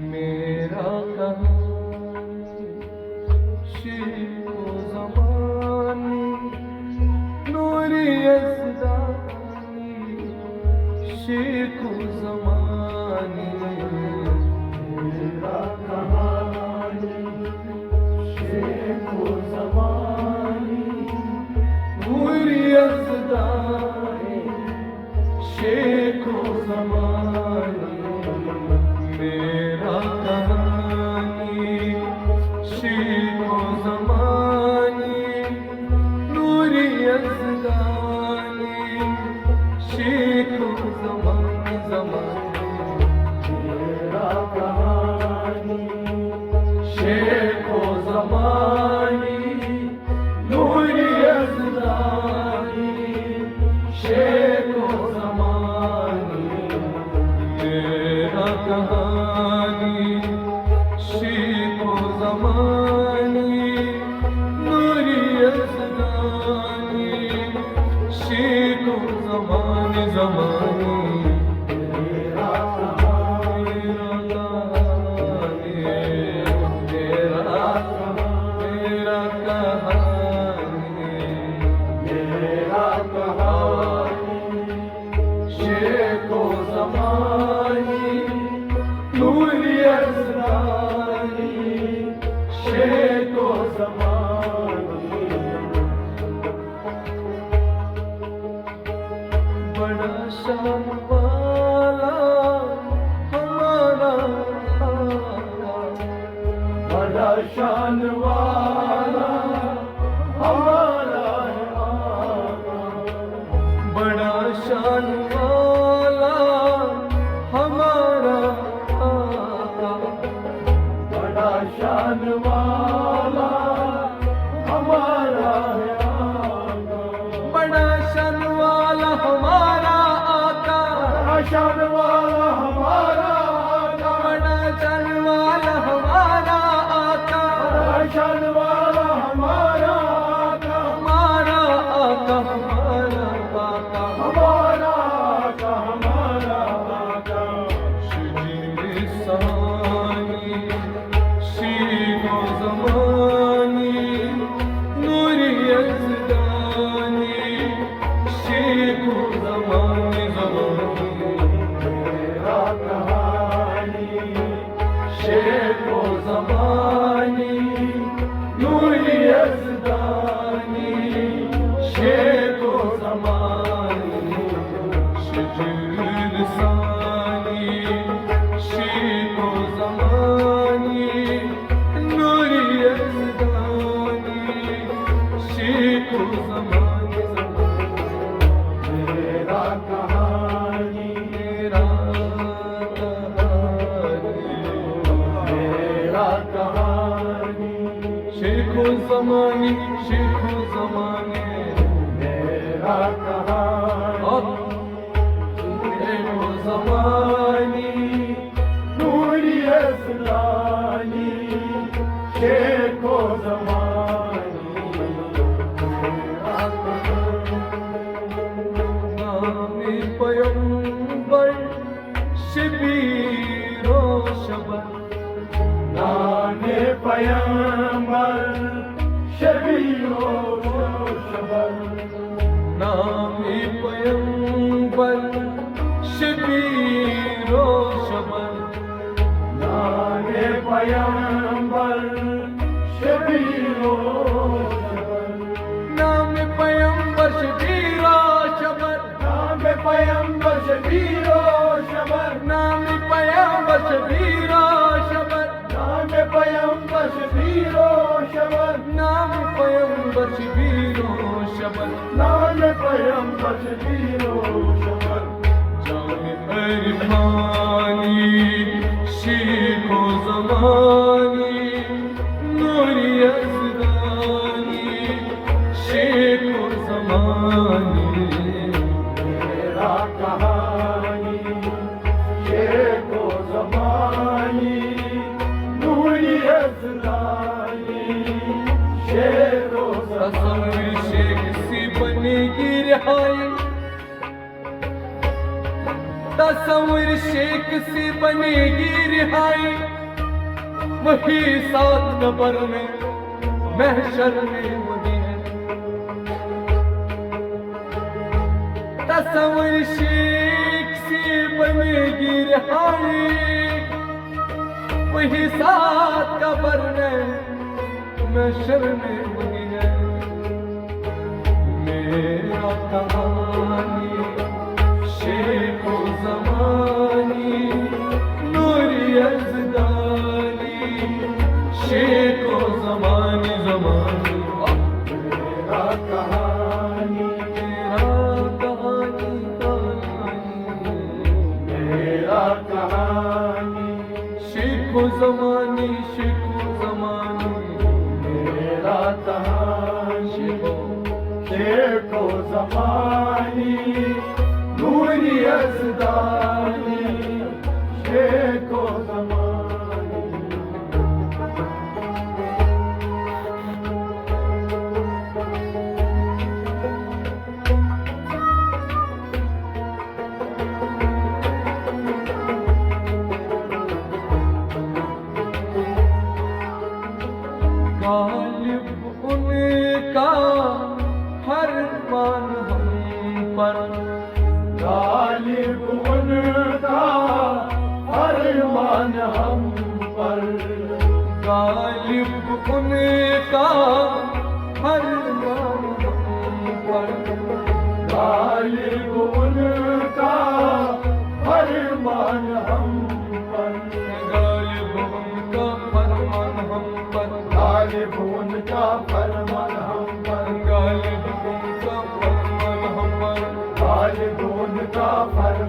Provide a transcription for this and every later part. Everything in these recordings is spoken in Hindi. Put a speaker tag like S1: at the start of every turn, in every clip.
S1: मेरा कहाँ शेको ज़मानी नूरी यज़दानी शेको ज़मानी
S2: मेरा कहानी शेको ज़मानी
S1: नूरी यज़दानी शेको ज़मानी मेरा कहानी शेको ज़मानी नूरी यज़दानी शेको ज़मानी
S2: मेरा कहानी
S1: शेको ज़मानी नूरी यज़दानी शेको ज़मानी मेरा कहानी शेको ज़मानी नूरी यज़दानी शेको ज़मानी
S2: मेरा मेरा कहानी शेको ज़मानी नूरी यज़दानी शेको ज़मानी
S1: बड़ा शान वाला हमारा आका,
S2: बड़ा शान वाला हमारा है आका,
S1: बड़ा शान वाला हमारा आका,
S2: बड़ा शान वाला हमारा है आका,
S1: बड़ा शान वाला हमारा आका,
S2: बड़ा शान वाला हमारा आका,
S1: बड़ा शान वाला हमारा आका,
S2: बड़ा शान वाला हमारा आका,
S1: हमारा आका, हमारा आका,
S2: हमारा आका, हमारा आका,
S1: शिजीर सहानी शीको ज़मानी नूरी यज़दानी शेको ज़मानी
S2: मेरा कहानी
S1: शेको ज़मानी नूरी यज़दानी शेको ज़मानी शिजीर सानी शेको ज़मानी नूरी यज़दानी शेको ज़मानी
S2: मेरा कहानी
S1: मेरा
S2: मेरा कहानी
S1: शेको ज़मानी शेको ज़मानी
S2: मेरा कहानी
S1: शेको ज़मानी
S2: नूरी यज़दानी शेको ज़मानी मेरा
S1: नामे पैगंबर शबीरो शबर
S2: नाने पयंबर शबीरो शबर
S1: नामे पैगंबर शबीरो शबर
S2: नाने पयंबर शबीरो शबर
S1: नामे पैगंबर शबीरो शबर
S2: नामे पयंबर शबीरो शबर
S1: नामे पैगंबर शबीरो शबर
S2: नामे पयंबर शबीरो शबर
S1: नामे पैगंबर शबीरो शबर
S2: नामे पयंबर शबीरो शबर
S1: जाने अरमानी शेको ज़मानी नूरी यज़दानी शेको ज़मानी
S2: मेरा कहानी शेको ज़मानी नूरी यज़दानी शेको
S1: तस्वीर शेख सी बनेगी रिहाई तस्वीर शेख से बनेगी रिहाई। वही सात कबर में महशर में वही है। तस्वीर शेख से बनेगी रिहाई, वही सात कबर में महशर में वही है। मेरा कहानी शेख ओ ज़मानी नूरी यज़दानी, शेख ओ ज़मानी ज़मानी
S2: मेरा कहानी मेरा कहानी
S1: शेख ओ ज़मानी, शेख ओ ज़मानी
S2: मेरा कहानी शेख ओ ज़मानी नूरी यज़दानी, शेख ओ ज़मानी।
S1: गालिब उनका फरमान हम पर,
S2: गालिब उनका फरमान हम पर,
S1: गालिब उनका फरमान हम पर,
S2: गालिब उनका फरमान हम पर,
S1: गालिब उनका फरमान हम पर,
S2: गालिब उनका फरमान हम पर,
S1: गालिब उनका फरमान हम पर,
S2: गालिब उनका फरमान हम पर,
S1: गालिब उनका फरमान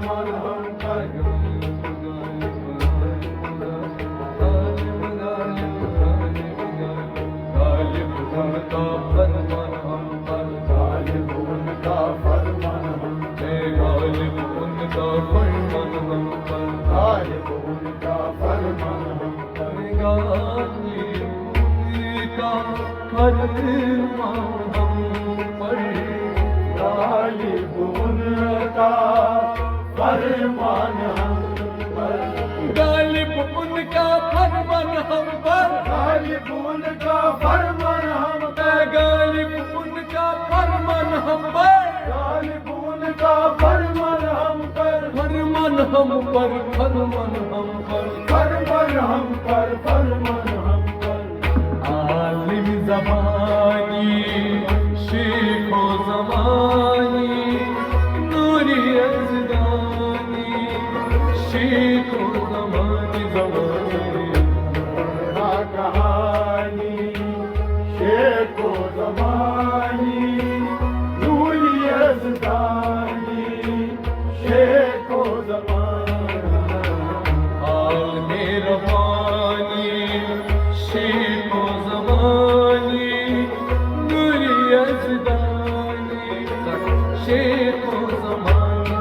S1: हम पर,
S2: गालिब उनका फरमान हम पर,
S1: गालिब उनका फरमान हम पर,
S2: गालिब उनका फरमान हम पर,
S1: गालिब उनका फरमान हम पर,
S2: गालिब उनका फरमान हम पर,
S1: गालिब उनका फरमान हम पर,
S2: गालिब उनका फरमान हम पर,
S1: गालिब उनका फरमान हम पर,
S2: गालिब उनका फरमान हम पर,
S1: फरमान हम पर, फरमान हम पर,
S2: फरमान हम पर, फरमान हम पर।
S1: आलिम ज़मानी शेख ओ ज़मानी नूरी यज़दानी, शेख ओ ज़मानी ज़मानी
S2: मेरा कहानी शेख ओ ज़मानी नूरी यज़दानी, शेख ओ ज़मानी।
S1: आल मेहरबानी शेख ओ ज़मानी नूरी यज़दानी, शेख ओ ज़मानी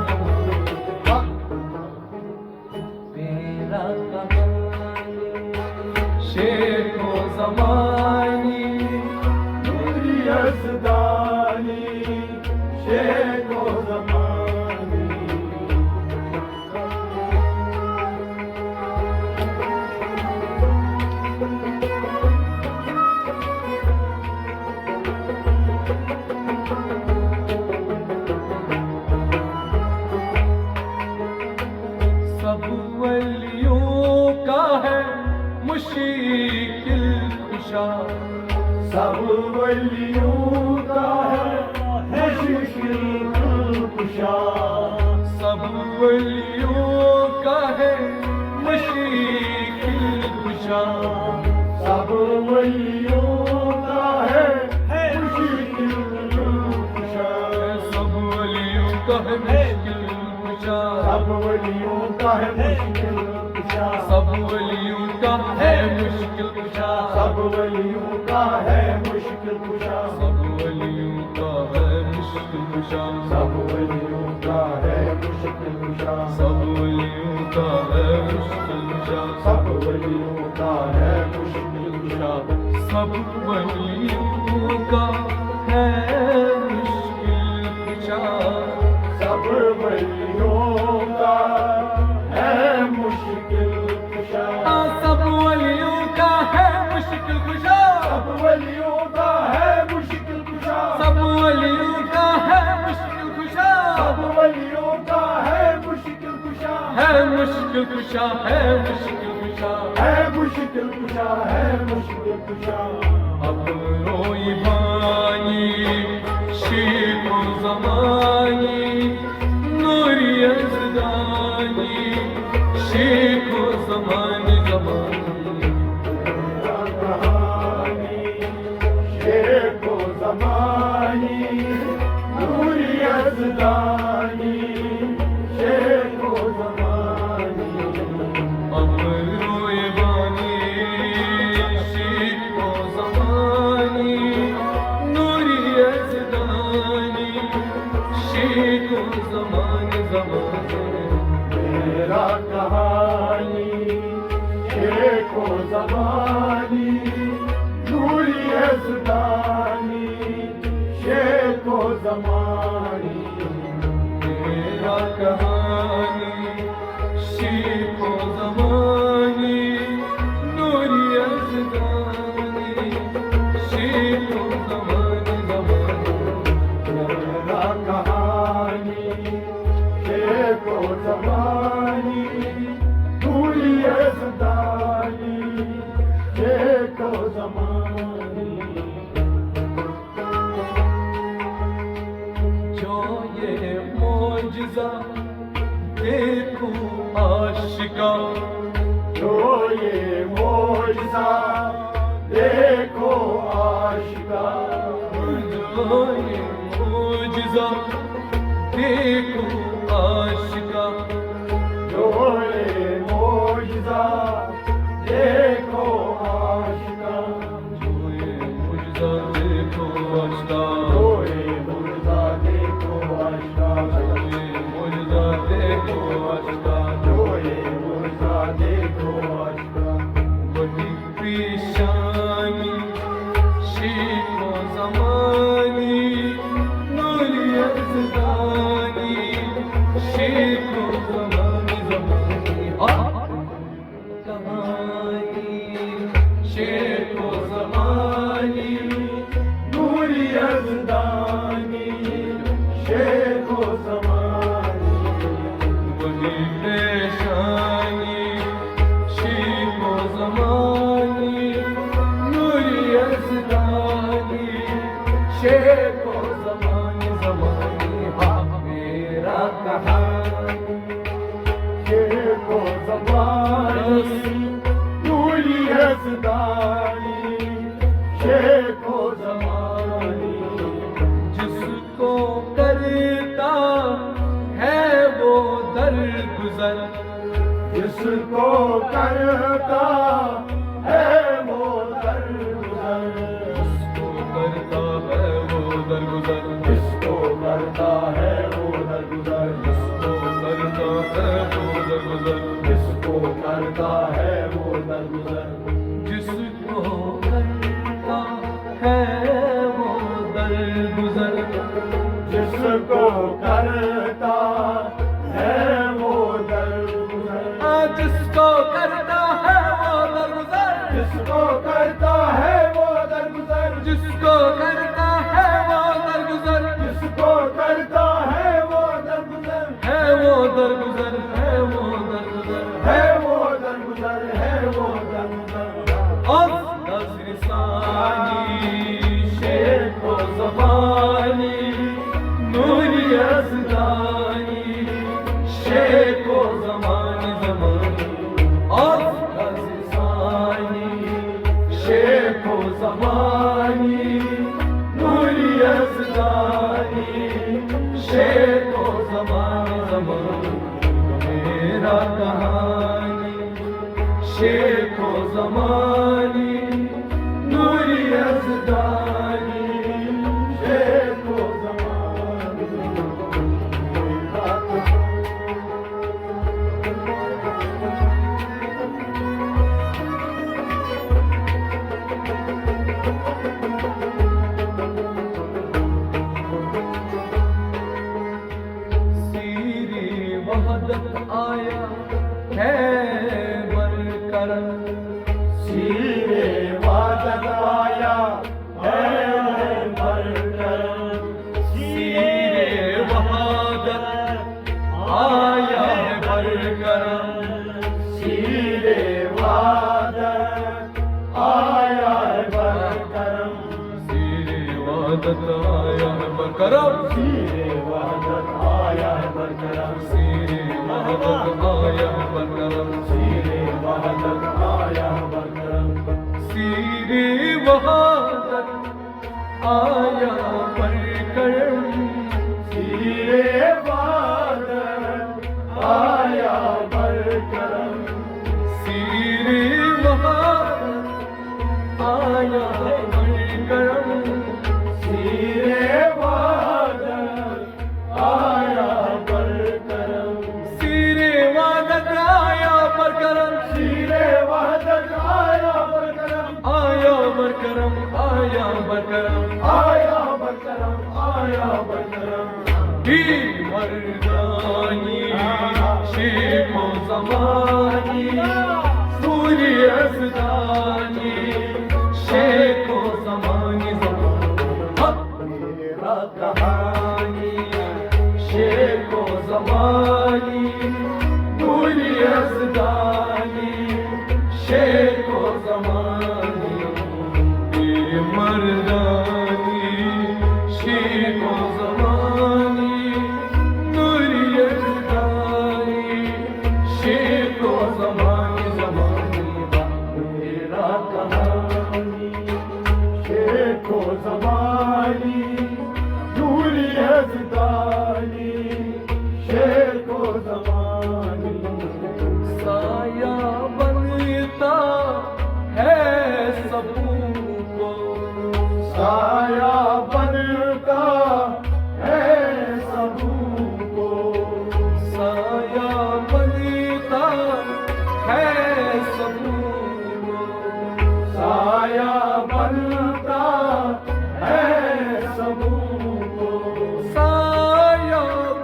S1: मेरा कहानी शेख ओ ज़मानी
S2: नूरी यज़दानी, शेख ओ ज़मानी।
S1: सब वलियों का है मुश्किल कुशा,
S2: सब वलियों का है मुश्किल कुशा,
S1: सब वलियों का है मुश्किल कुशा,
S2: सब वलियों का है मुश्किल कुशा,
S1: सब वलियों का है मुश्किल कुशा,
S2: सब वलियों का है मुश्किल कुशा,
S1: सब वलियों का है मुश्किल कुशा,
S2: सब वलियों का है मुश्किल कुशा,
S1: सब वलियों का है मुश्किल कुशा,
S2: सब वलियों का है मुश्किल कुशा,
S1: सब वलियों का है मुश्किल कुशा,
S2: सब वलियों का है मुश्किल कुशा,
S1: सब वलियों का है मुश्किल कुशा,
S2: सब वलियों का है मुश्किल कुशा,
S1: सब वलियों का मुश्किल कुशा,
S2: सब वलियों का है मुश्किल कुशा,
S1: सब वलियों का है मुश्किल कुशा,
S2: सब वलियों का है मुश्किल कुशा,
S1: है मुश्किल कुशा, है मुश्किल कुशा,
S2: है मुश्किल कुशा, है मुश्किल कुशा।
S1: अब रोई बानी शीको ज़मानी नूरी यज़दानी शीको ज़मानी ज़मानी
S2: कहानी शेखो ज़मानी नूरी यज़दानी शेखो ज़मानी।
S1: अब रोई बानी शीको ज़मानी नूरी यज़दानी शीको ज़मानी ज़मानी
S2: मेरा कहानी शेखो ज़मानी नूरी यज़दानी शेखो ज़मानी।
S1: मेरा कहानी शीको ज़मानी नूरी यज़दानी शीको ज़मानी ज़मानी
S2: मेरा कहानी शेखो ज़मानी नूरी यज़दानी शेखो ज़मानी।
S1: जो ये मौजज़ा देखूं आशिका,
S2: जो ये मौजज़ा देखो आशिका,
S1: जो ये मौजज़ा देखूं आशिका,
S2: जो ये मौजज़ा देखो आशिका,
S1: जो ये मौजज़ा देखो आशिका,
S2: जो ये मौजज़ा देखो आशिका,
S1: जो ये मौजज़ा देखो आशिका,
S2: जो ये मौजज़ा देखो आशिका।
S1: बड़ी पेशानी शीको ज़मानी नूरी यज़दानी शीको ज़मानी ज़मानी कहानी शीको ज़मानी
S2: नूरी यज़दानी शेखो ज़मानी।
S1: बड़ी पेशानी शीको ज़मानी नूरी यज़दानी शीको ज़मानी ज़मानी मेरा कहानी
S2: शेखो ज़मानी नूरी यज़दानी शेखो ज़मानी।
S1: जिसको करता है वो दरगुजर,
S2: जिसको करता है वो दरगुजर,
S1: जिसको करता है वो दरगुजर,
S2: जिसको करता है वो दरगुजर,
S1: जिसको करता है वो दरगुजर,
S2: जिसको करता है वो दरगुजर,
S1: जिसको करता है वो दरगुजर,
S2: जिसको करता है वो दरगुजर,
S1: जिसको करता है वो दरगुजर,
S2: जिसको करता है वो दरगुजर,
S1: जिसको करता है वो दरगुजर,
S2: जिसको करता है वो दरगुजर,
S1: है वो दरगुजर, है वो दरगुजर,
S2: है वो दरगुजर, है वो दरगुजर।
S1: और नज़रिसानी शेखो ज़मानी नूरी यज़दानी शेखो ज़मानी ज़मानी और नज़रिसानी शेखो ज़मानी नूरी यज़दानी शेखो ज़मानी ज़मानी मेरा कहानी शेखो ज़मानी नूरी यज़दानी
S2: शेखो ज़मानी। सीरे वादत आया है बरकरम,
S1: सीरे वहादत आया है बरकरम,
S2: सीरे वादत आया है बरकरम,
S1: सीरे वहादत आया है बरकरम,
S2: सीरे वादत आया है बरकरम,
S1: सीरे वहादत आया है बरकरम,
S2: सीरे वादत आया है बरकरम,
S1: सीरे वहादत आया बरकरम,
S2: सीरे वादत आया बरकरम,
S1: सीरे वहादत आया बरकरम,
S2: सीरे वादत आया बरकरम,
S1: सीरे वहादत आया बरकरम,
S2: सीरे वादत आया बरकरम,
S1: आया बरकरम, आया बरकरम,
S2: आया बरकरम, आया बरकरम,
S1: ही मर्दानी शेखो ज़मानी सूर्य असदानी शेखो ज़मानी मेरा कहानी शेखो ज़मानी सूर्य असदानी शेखो ज़मानी ये मर्दानी शेखो ज़मानी नूरियत दानी शेखो ज़मानी ज़मानी
S2: मेरा कहानी शेखो ज़मानी दूरी हज़दानी शेखो ज़मानी,
S1: साया बनता है सबको,
S2: साया बनता है सबको,
S1: साया बनता है सबको,
S2: साया बनता है सबको,
S1: साया बनता है सबको,
S2: साया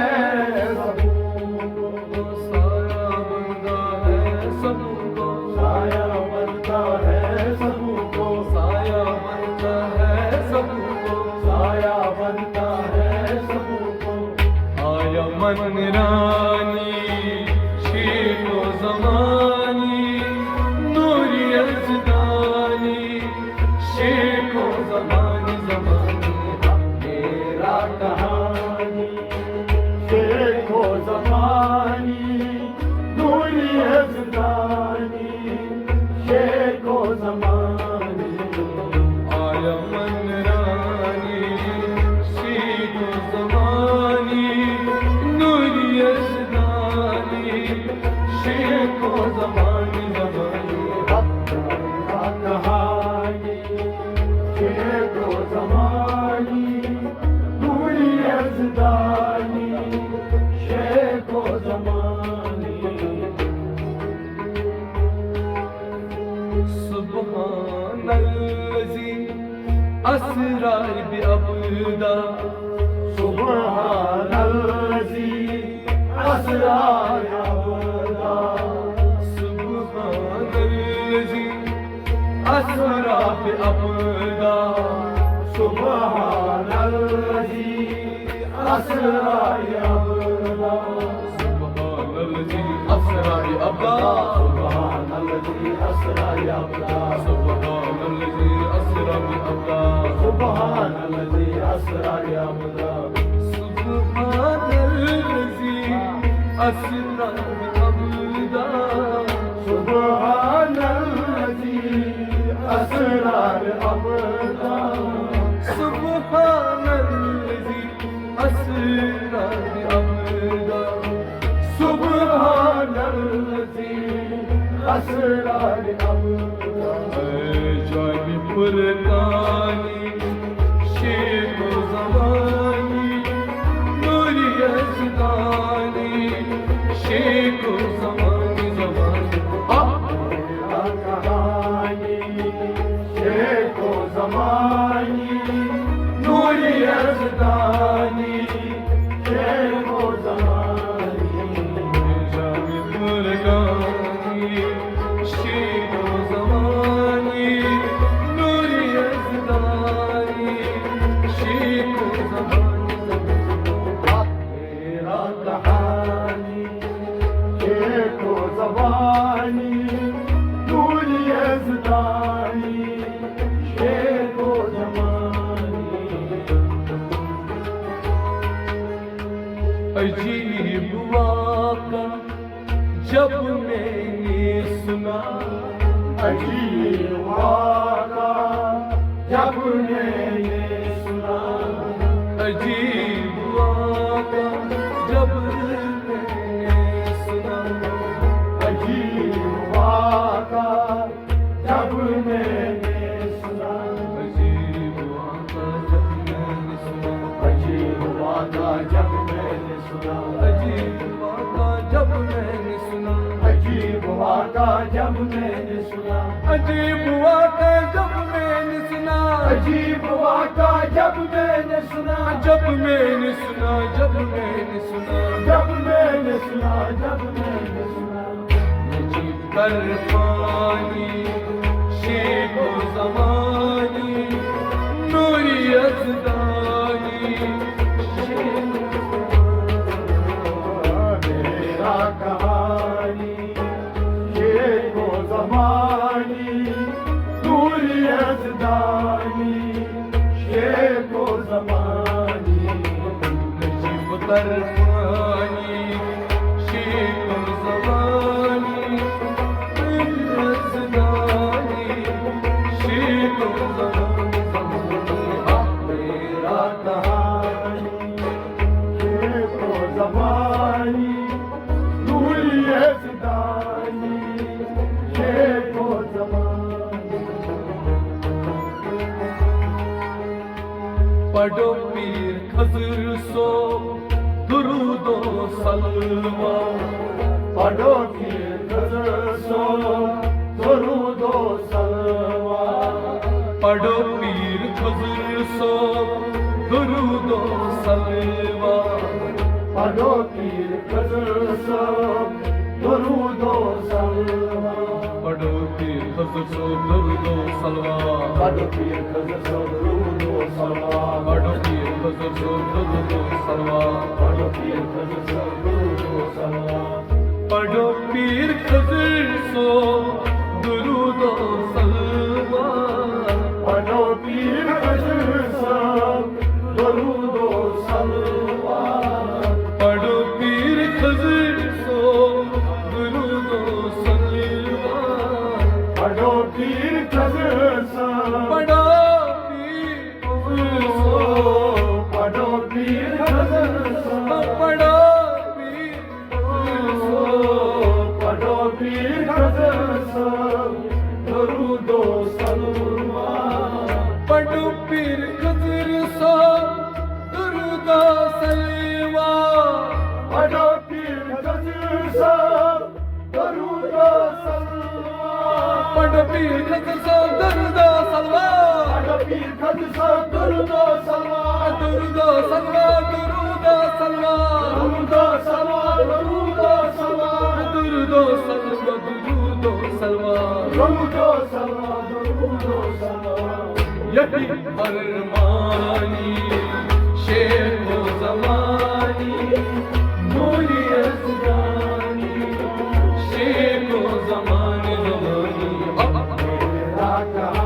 S2: बनता है सबको,
S1: साया बनता है सबको,
S2: साया बनता है सबको,
S1: साया बनता है सबको,
S2: साया बनता है सबको,
S1: आया मन रानी शेखो ज़मानी नूरी अज़दानी शेखो ज़मानी ज़मानी मेरा
S2: कहानी शेखो ज़मानी दूरी हज़दानी शेखो ज़मानी,
S1: आया मन रानी शेखो ज़मानी नूरी अज़दानी शेखो ज़मानी ज़मानी
S2: कहानी शेखो ज़मानी दूरी हज़दानी शेखो ज़मानी,
S1: सुब्हानल्लज़ी अस्रा बिअब्दा,
S2: सुब्हानल्लज़ी अस्रा बिअब्दा,
S1: सुब्हानल्लज़ी अस्रा बिअब्दा,
S2: सुब्हानल्लज़ी अस्रा बिअब्दा,
S1: सुब्हानल्लज़ी अस्रा बिअब्दा,
S2: सुब्हानल्लज़ी अस्रा बिअब्दा,
S1: सुब्हानल्लज़ी अस्रा बिअब्दा,
S2: सुब्हानल्लज़ी अस्रा बिअब्दा,
S1: सुब्हानल्लज़ी अस्रा बिअब्दा,
S2: सुब्हानल्लज़ी अस्रा बिअब्दा,
S1: सुब्हानल्लज़ी अस्रा बिअब्दा,
S2: सुब्हानल्लज़ी अस्रा बिअब्दा,
S1: जानी पुरकानी शेखो ज़मानी नूरी अज़दानी शेखो ज़मानी ज़मानी
S2: मेरा कहानी शेखो ज़मानी नूरी यज़दानी तेरा कहानी शेखो जबानी नूरी यज़दानी शेखो जमानी
S1: अजीब वाक़ा जब मैंने सुना
S2: अजीब वाक़ा जब मैंने सुना
S1: अजीब वाक़ा जब मैंने सुना
S2: अजीब वाक़ा जब मैंने सुना
S1: अजीब वाक़ा जब मैंने सुना
S2: अजीब वाक़ा जब मैंने सुना
S1: अजीब वाक़ा जब मैंने सुना
S2: अजीब वाक़ा जब मैंने सुना
S1: अजीब वाक़ा जब मैंने सुना
S2: अजीब वाक़ा जब मैंने सुना
S1: जब मैंने सुना जब मैंने सुना
S2: जब मैंने सुना जब मैंने सुना
S1: नजीब कर पानी शेखो ज़मानी नूरी यज़दानी
S2: मेरा कहानी शेखो ज़मानी नूरी यज़दानी शेखो ज़मानी
S1: नजीब कर पानी शेखो ज़मानी नूरी यज़दानी शेखो ज़मानी
S2: मेरा कहानी शेखो ज़मानी नूरी यज़दानी शेखो ज़मानी
S1: पढ़ो पीर खज़र सो दुरूदो सलवा
S2: पढ़ो पीर खज़र सो दुरूदो सलवा
S1: पढ़ो पीर खज़र सो दुरूदो सलवा
S2: पढ़ो पीर खज़र सो दुरूदो सलवा
S1: पढ़ो पीर खज़र सो दुरूदो सलवा
S2: पढ़ो पीर खज़र सो दुरूदो सलवा
S1: पढ़ो पीर खज़र सो दुरूदो सलवा
S2: पढ़ो पीर खज़र सो दुरूदो सलवा
S1: पढ़ो पीर खज़र सो दुरूदो सलवा
S2: पढ़ो पीर खज़र सो दुरूदो सलवा
S1: पढ़ो पीर खज़र सो दुरूदो सलवा
S2: पढ़ो पीर खज़र सो
S1: पढ़ो पीर खज़र सो
S2: पढ़ो पीर खज़र सो
S1: पढ़ो पीर खज़र सो
S2: पढ़ो पीर खज़र सो दुरूदो सलवा
S1: पढ़ो पीर खज़र सो दुरूदो सलवा
S2: पढ़ो पीर खज़र सो दुरूदो सलवा
S1: पढ़ो पीर खज़र सो दुरूदो सलवा
S2: पढ़ो पीर खज़र सो दुरूदो सलवा
S1: दुरूदो सलवा दुरूदो सलवा
S2: दुरूदो सलवा दुरूदो सलवा
S1: दुरूदो सलवा दुरूदो सलवा
S2: दुरूदो सलवा दुरूदो सलवा
S1: यही फरमानी शेखो ज़मानी नूरी यज़दानी शेखो ज़मानी
S2: मेरा